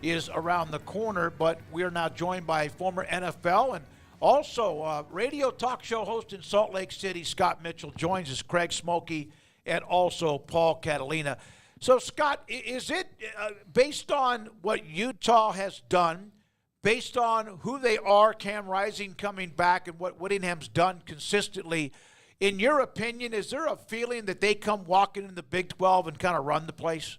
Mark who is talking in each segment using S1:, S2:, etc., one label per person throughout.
S1: is around the corner, but we are now joined by former NFL and also radio talk show host in Salt Lake City, Scott Mitchell, joins us, Craig Smokey, and also Paul Catalina. So, Scott, is it based on what Utah has done, based on who they are, Cam Rising coming back, and what Whittingham's done consistently, in your opinion, is there a feeling that they come walking in the Big 12 and kind of run the place?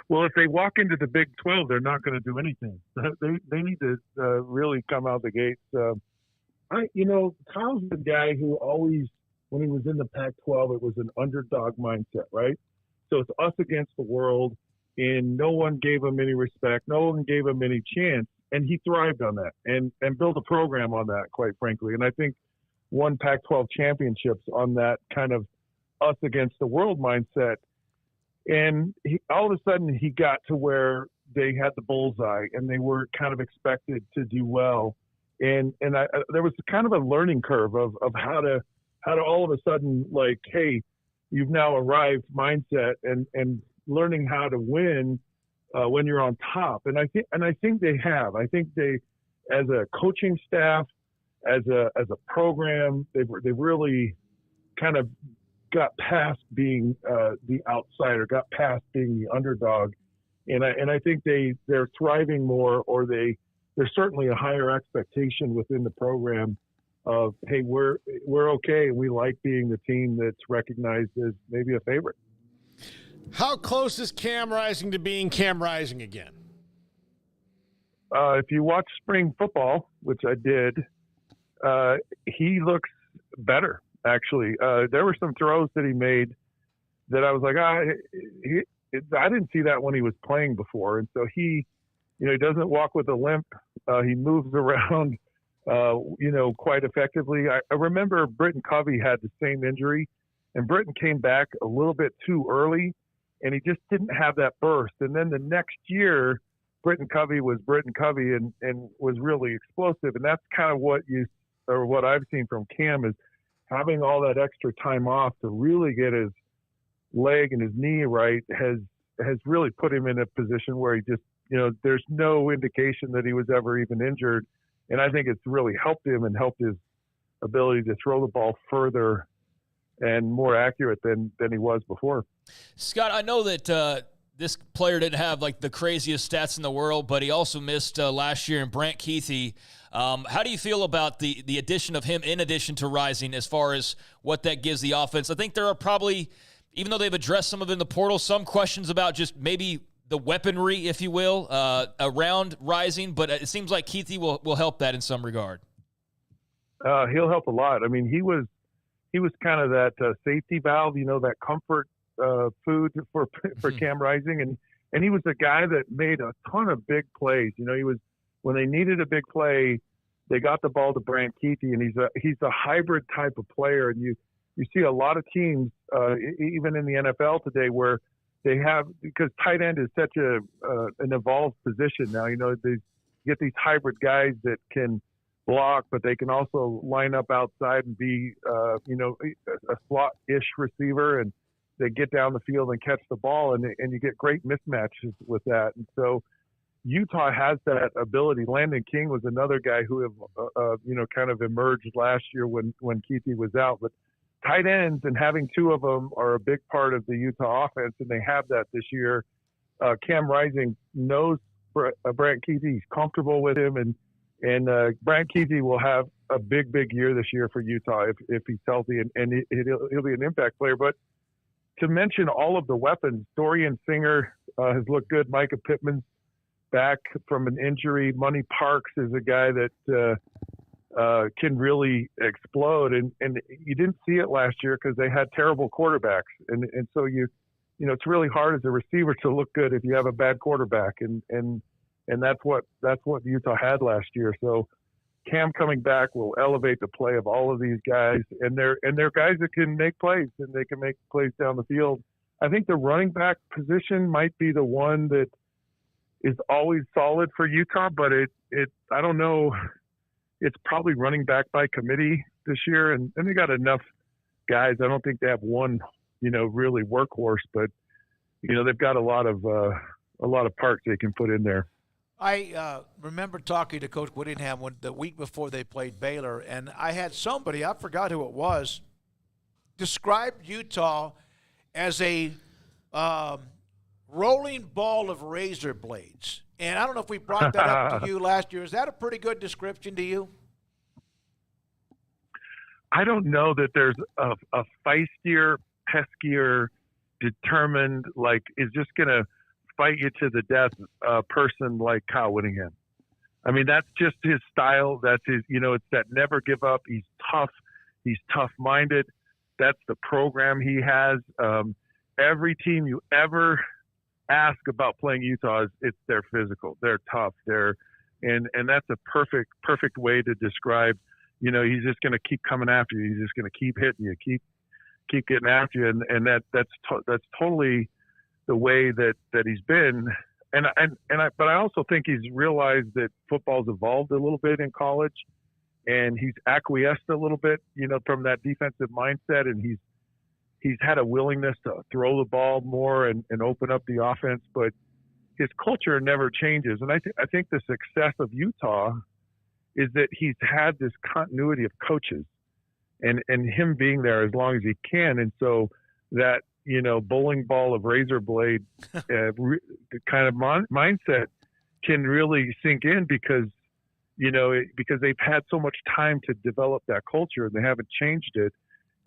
S2: Well, if they walk into the Big 12, they're not going to do anything. They need to really come out the gates. Kyle's the guy who always, when he was in the Pac-12, it was an underdog mindset, right? So it's us against the world, and no one gave him any respect. No one gave him any chance, and he thrived on that and built a program on that, quite frankly. And I think won Pac-12 championships on that kind of us against the world mindset. And all of a sudden he got to where they had the bullseye and they were kind of expected to do well. And there was kind of a learning curve of how to all of a sudden, like, hey, you've now arrived mindset and learning how to win when you're on top. And I think they have. I think they, as a coaching staff, as a program, they've really kind of got past being the outsider, got past being the underdog, and I think they're thriving more, or there's certainly a higher expectation within the program of, hey, we're okay, and we like being the team that's recognized as maybe a favorite.
S3: How close is Cam Rising to being Cam Rising again?
S2: If you watch spring football, which I did, he looks better. Actually, there were some throws that he made that I was like, I didn't see that when he was playing before. And so he doesn't walk with a limp. He moves around, quite effectively. I remember Britton Covey had the same injury, and Britton came back a little bit too early, and he just didn't have that burst. And then the next year, Britton Covey was Britton Covey and was really explosive. And that's kind of what I've seen from Cam is having all that extra time off to really get his leg and his knee right has really put him in a position where he just, there's no indication that he was ever even injured. And I think it's really helped him and helped his ability to throw the ball further and more accurate than he was before.
S4: Scott, I know that this player didn't have like the craziest stats in the world, but he also missed last year in Brant Keithy. How do you feel about the addition of him in addition to Rising as far as what that gives the offense? I think there are probably, even though they've addressed some of it in the portal, some questions about just maybe the weaponry, if you will, around Rising, but it seems like Keithy will help that in some regard.
S2: He'll help a lot. I mean, he was kind of that safety valve, that comfort food for Cam Rising, and he was a guy that made a ton of big plays. He was, when they needed a big play, they got the ball to Brant Keithy, and he's a hybrid type of player. And you see a lot of teams, even in the NFL today, where they have, because tight end is such an evolved position now. They get these hybrid guys that can block, but they can also line up outside and be, a slot-ish receiver, and they get down the field and catch the ball, and you get great mismatches with that. And so Utah has that ability. Landon King was another guy who kind of emerged last year when Keithy was out. But tight ends and having two of them are a big part of the Utah offense, and they have that this year. Cam Rising knows Brant Keithy. He's comfortable with him, and Brant Keithy will have a big year this year for Utah if he's healthy, and he'll be an impact player. But to mention all of the weapons, Dorian Singer has looked good. Micah Pittman's back from an injury. Money Parks is a guy that can really explode, and you didn't see it last year because they had terrible quarterbacks, and so it's really hard as a receiver to look good if you have a bad quarterback, and that's what Utah had last year. So Cam coming back will elevate the play of all of these guys, and they're guys that can make plays, and they can make plays down the field. I think the running back position might be the one that is always solid for Utah, but I don't know. It's probably running back by committee this year, and they got enough guys. I don't think they have one, really workhorse, but they've got a lot of parts they can put in there.
S1: I remember talking to Coach Whittingham the week before they played Baylor, and I had somebody, I forgot who it was, describe Utah as a rolling ball of razor blades. And I don't know if we brought that up to you last year. Is that a pretty good description to you?
S2: I don't know that there's a feistier, peskier, determined, like, is just going to fight you to the death person like Kyle Whittingham. I mean, that's just his style. That's his, it's that never give up. He's tough. He's tough-minded. That's the program he has. Every team you ever ask about playing Utah, they're physical. They're tough. And that's a perfect way to describe, he's just going to keep coming after you. He's just going to keep hitting you, keep getting after you. And that's totally the way that he's been. But I also think he's realized that football's evolved a little bit in college, and he's acquiesced a little bit, from that defensive mindset. And he's had a willingness to throw the ball more and open up the offense, but his culture never changes. And I think the success of Utah is that he's had this continuity of coaches and him being there as long as he can. And so that, bowling ball of razor blade kind of mindset can really sink in because they've had so much time to develop that culture and they haven't changed it.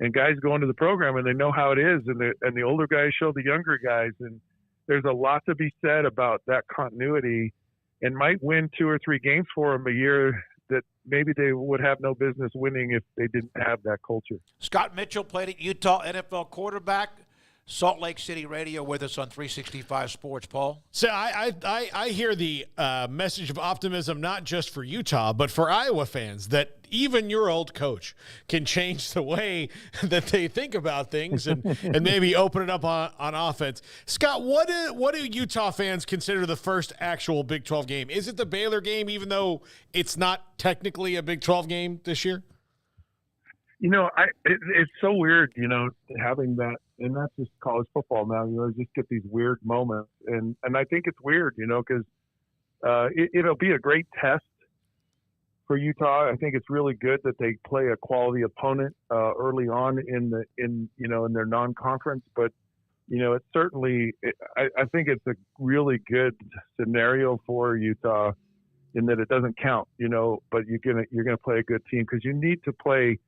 S2: And guys go into the program and they know how it is, and the older guys show the younger guys, and there's a lot to be said about that continuity, and might win 2 or 3 games for them a year that maybe they would have no business winning if they didn't have that culture.
S1: Scott Mitchell played at Utah, NFL quarterback. Salt Lake City Radio with us on 365 Sports, Paul.
S3: So I hear the message of optimism not just for Utah, but for Iowa fans, that even your old coach can change the way that they think about things and maybe open it up on offense. Scott, what do Utah fans consider the first actual Big 12 game? Is it the Baylor game, even though it's not technically a Big 12 game this year?
S2: It's so weird, having that, and that's just college football now. Just get these weird moments, and I think it's weird, because it'll be a great test for Utah. I think it's really good that they play a quality opponent early on in their non-conference, but it's certainly I think it's a really good scenario for Utah in that it doesn't count, but you're gonna play a good team because you need to play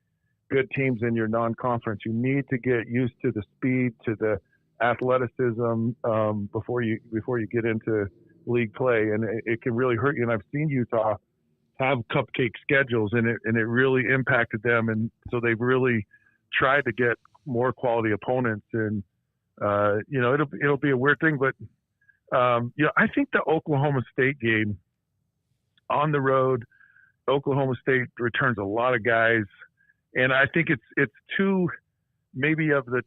S2: good teams in your non-conference. You need to get used to the speed, to the athleticism before you get into league play, and it can really hurt you. And I've seen Utah have cupcake schedules, and it really impacted them, and so they've really tried to get more quality opponents. And it'll be a weird thing, but I think the Oklahoma State game on the road, Oklahoma State returns a lot of guys. And I think it's two maybe of the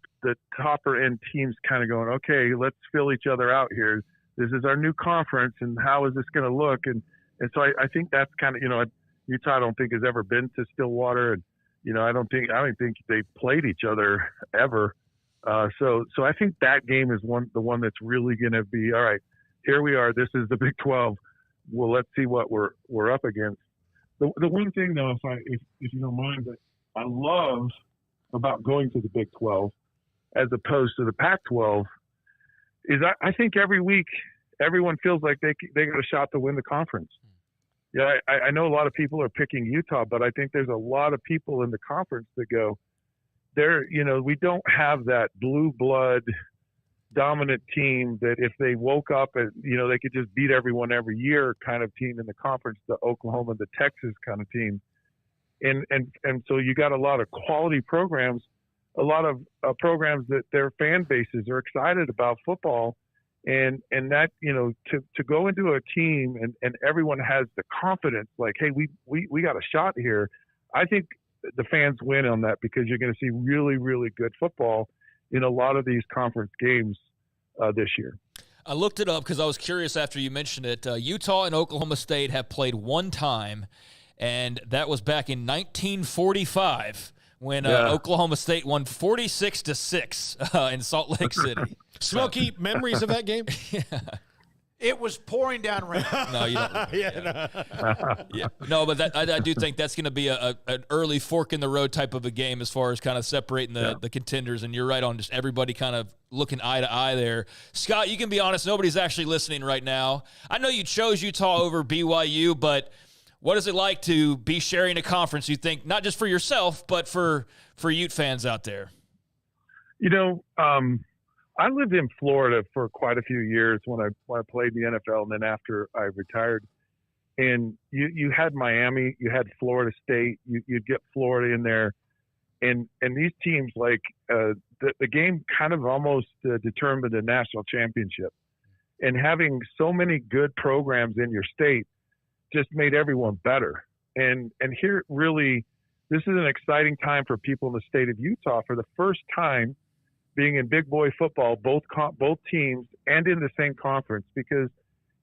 S2: topper end teams kind of going, okay, let's fill each other out here. This is our new conference, and how is this going to look? And so I think that's kind of, Utah I don't think has ever been to Stillwater, and I don't think they played each other ever. So I think that game is the one that's really going to be, all right, here we are. This is the Big 12. Well, let's see what we're up against. The one thing though, if you don't mind, that I love about going to the Big 12 as opposed to the Pac-12 is I think every week everyone feels like they got a shot to win the conference. Yeah, I know a lot of people are picking Utah, but I think there's a lot of people in the conference that go, we don't have that blue blood dominant team that if they woke up and, they could just beat everyone every year kind of team in the conference, the Oklahoma, the Texas kind of team. And so you got a lot of quality programs, a lot of programs that their fan bases are excited about football, and that to go into a team and everyone has the confidence like, hey, we got a shot here. I think the fans win on that because you're going to see really, really good football in a lot of these conference games this year.
S4: I looked it up because I was curious after you mentioned it. Utah and Oklahoma State have played one time, and that was back in 1945 when Oklahoma State won 46-6 in Salt Lake City.
S3: Smokey, memories of that game?
S4: Yeah.
S1: It was pouring down rain.
S4: No, you don't. No, but I do think that's going to be an early fork in the road type of a game as far as kind of separating the contenders. And you're right on just everybody kind of looking eye to eye there. Scott, you can be honest. Nobody's actually listening right now. I know you chose Utah over BYU, but what is it like to be sharing a conference, you think, not just for yourself, but for Ute fans out there?
S2: I lived in Florida for quite a few years when I played the NFL, and then after I retired. And you had Miami, you had Florida State, you'd get Florida in there, and these teams, like the game kind of almost determined a national championship. And having so many good programs in your state just made everyone better. And here really, this is an exciting time for people in the state of Utah for the first time being in big boy football, both teams and in the same conference, because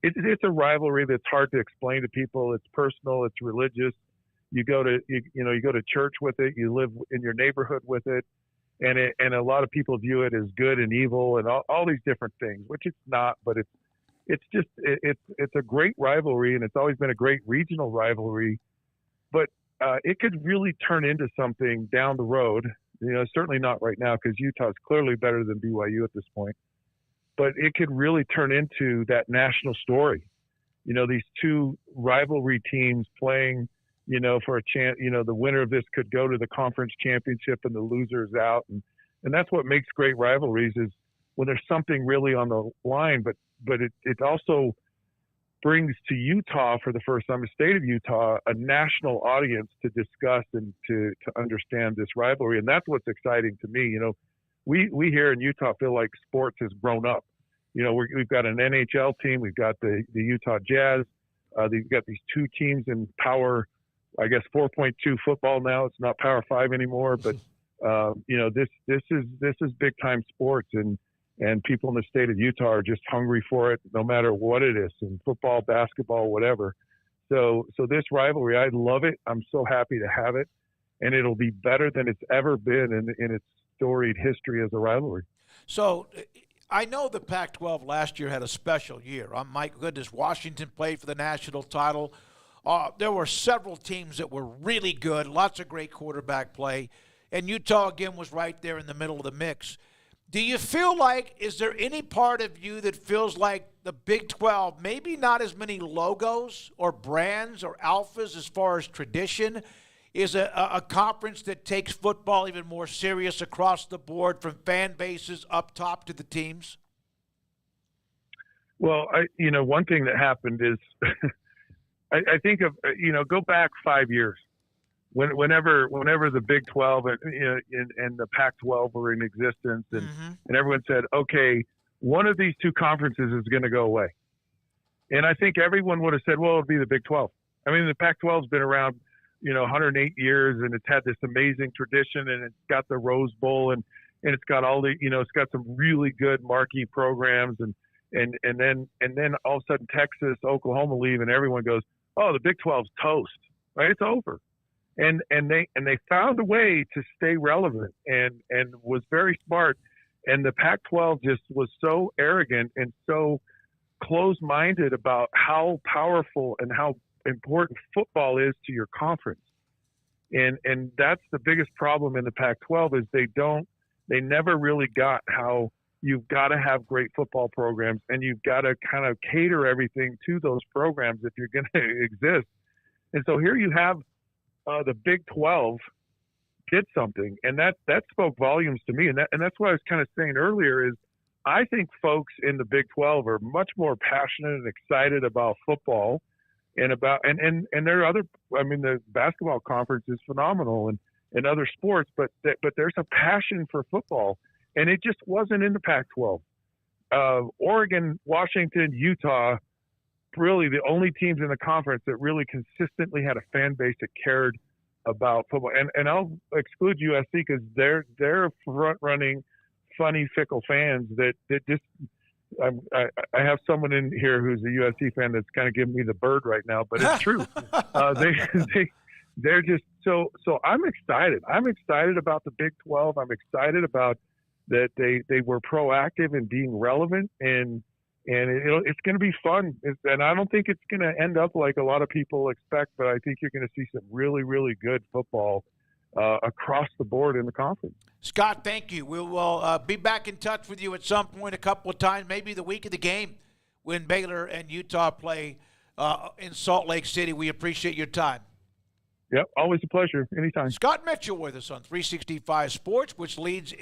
S2: it's a rivalry that's hard to explain to people. It's personal, it's religious. You go to church with it, you live in your neighborhood with it, and a lot of people view it as good and evil and all these different things, which it's not, but it's a great rivalry, and it's always been a great regional rivalry, but it could really turn into something down the road. Certainly not right now, because Utah is clearly better than BYU at this point. But it could really turn into that national story. These two rivalry teams playing, for a chance. The winner of this could go to the conference championship and the loser's out. And that's what makes great rivalries, is when there's something really on the line. But it also brings to Utah, for the first time, the state of Utah, a national audience to discuss and to understand this rivalry. And that's what's exciting to me. We here in Utah feel like sports has grown up. We've got an NHL team. We've got the Utah Jazz. We've got these two teams in Power, I guess, 4.2 football now. It's not Power 5 anymore. But, this is big time sports. And people in the state of Utah are just hungry for it, no matter what it is, in football, basketball, whatever. So this rivalry, I love it. I'm so happy to have it, and it'll be better than it's ever been in its storied history as a rivalry.
S1: So I know the Pac-12 last year had a special year. My goodness, Washington played for the national title. There were several teams that were really good, lots of great quarterback play, and Utah again was right there in the middle of the mix. Do you feel like, is there any part of you that feels like the Big 12, maybe not as many logos or brands or alphas as far as tradition, is a conference that takes football even more serious across the board, from fan bases up top to the teams?
S2: Well, one thing that happened is I think of, go back 5 years. Whenever the Big 12 and the Pac-12 were in existence, and everyone said, okay, one of these two conferences is going to go away. And I think everyone would have said, well, it'll be the Big 12. I mean, the Pac-12's been around, 108 years, and it's had this amazing tradition, and it's got the Rose Bowl, and it's got all the, it's got some really good marquee programs, and then all of a sudden Texas, Oklahoma leave, and everyone goes, oh, the Big 12's toast, right? It's over. And they found a way to stay relevant and was very smart. And the Pac-12 just was so arrogant and so closed-minded about how powerful and how important football is to your conference. And that's the biggest problem in the Pac-12, is they never really got how you've got to have great football programs, and you've got to kind of cater everything to those programs if you're going to exist. And so here you have the Big 12 did something, and that spoke volumes to me. And that's what I was kind of saying earlier, is I think folks in the Big 12 are much more passionate and excited about football and there are other, the basketball conference is phenomenal and other sports, but there's a passion for football, and it just wasn't in the Pac-12. Oregon, Washington, Utah, really the only teams in the conference that really consistently had a fan base that cared about football. And I'll exclude USC because they're front running, funny, fickle fans that just, I have someone in here who's a USC fan that's kind of giving me the bird right now, but it's true. They're just so I'm excited. I'm excited about the Big 12. I'm excited about that they were proactive in being relevant, and and it's going to be fun. And I don't think it's going to end up like a lot of people expect, but I think you're going to see some really, really good football across the board in the conference.
S1: Scott, thank you. We will be back in touch with you at some point a couple of times, maybe the week of the game when Baylor and Utah play in Salt Lake City. We appreciate your time.
S2: Yep, always a pleasure. Anytime.
S1: Scott Mitchell with us on 365 Sports, which leads